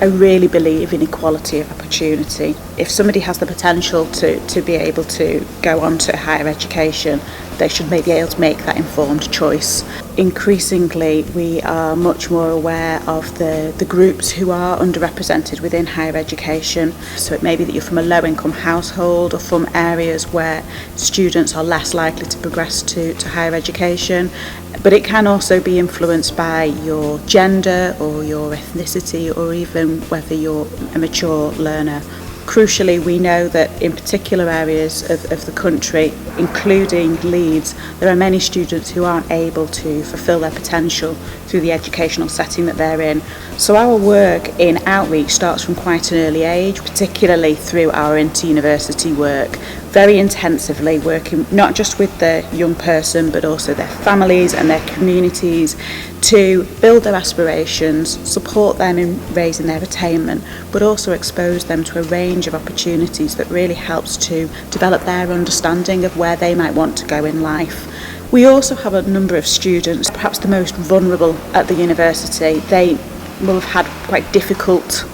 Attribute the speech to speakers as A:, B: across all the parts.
A: I really believe in equality of opportunity. If somebody has the potential to be able to go on to higher education, they should be able to make that informed choice. Increasingly, we are much more aware of the groups who are underrepresented within higher education. So it may be that you're from a low-income household or from areas where students are less likely to progress to higher education. But it can also be influenced by your gender or your ethnicity, or even whether you're a mature learner. Crucially, we know that in particular areas of the country, including Leeds, there are many students who aren't able to fulfil their potential through the educational setting that they're in. So our work in outreach starts from quite an early age, particularly through our inter-university work, very intensively working not just with the young person but also their families and their communities to build their aspirations, support them in raising their attainment, but also expose them to a range of opportunities that really helps to develop their understanding of where they might want to go in life. We also have a number of students, perhaps the most vulnerable at the university. They will have had quite difficult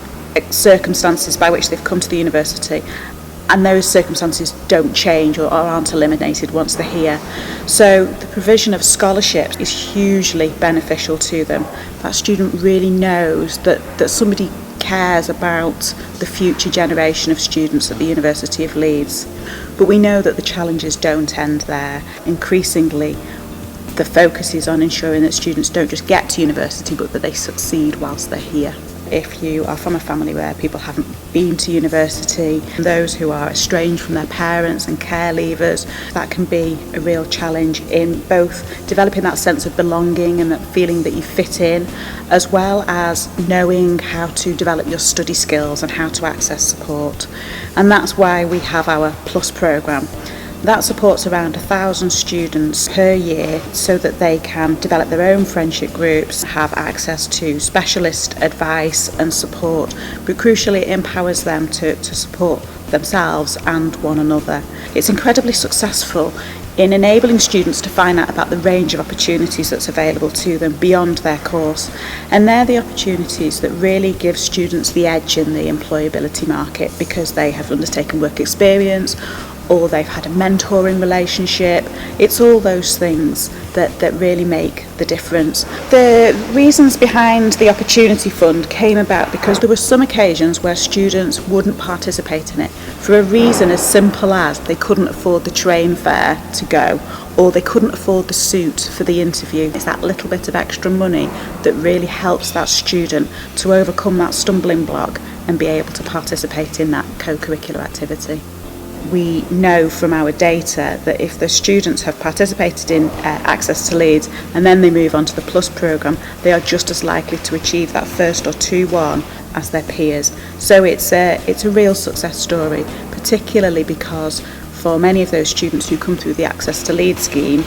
A: circumstances by which they've come to the university, and those circumstances don't change or aren't eliminated once they're here. So the provision of scholarships is hugely beneficial to them. That student really knows that somebody cares about the future generation of students at the University of Leeds. But we know that the challenges don't end there. Increasingly, the focus is on ensuring that students don't just get to university, but that they succeed whilst they're here. If you are from a family where people haven't been to university, those who are estranged from their parents and care leavers, that can be a real challenge in both developing that sense of belonging and that feeling that you fit in, as well as knowing how to develop your study skills and how to access support. And that's why we have our Plus programme. That supports around 1,000 students per year so that they can develop their own friendship groups, have access to specialist advice and support, but crucially it empowers them to support themselves and one another. It's incredibly successful in enabling students to find out about the range of opportunities that's available to them beyond their course. And they're the opportunities that really give students the edge in the employability market because they have undertaken work experience or they've had a mentoring relationship. It's all those things that really make the difference. The reasons behind the Opportunity Fund came about because there were some occasions where students wouldn't participate in it for a reason as simple as they couldn't afford the train fare to go, or they couldn't afford the suit for the interview. It's that little bit of extra money that really helps that student to overcome that stumbling block and be able to participate in that co-curricular activity. We know from our data that if the students have participated in Access to Leeds and then they move on to the Plus programme, they are just as likely to achieve that first or 2-1 as their peers. So it's a real success story, particularly because for many of those students who come through the Access to Leeds scheme,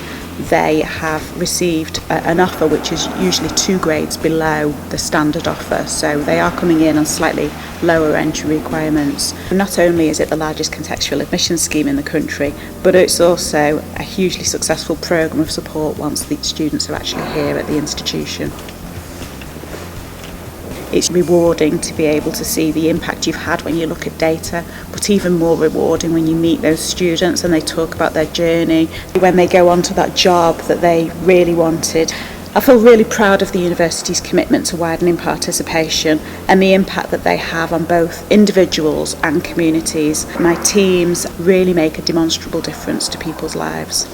A: they have received an offer which is usually 2 grades below the standard offer, so they are coming in on slightly lower entry requirements. Not only is it the largest contextual admission scheme in the country, but it's also a hugely successful programme of support once the students are actually here at the institution. It's rewarding to be able to see the impact you've had when you look at data, but even more rewarding when you meet those students and they talk about their journey, when they go on to that job that they really wanted. I feel really proud of the university's commitment to widening participation and the impact that they have on both individuals and communities. My teams really make a demonstrable difference to people's lives.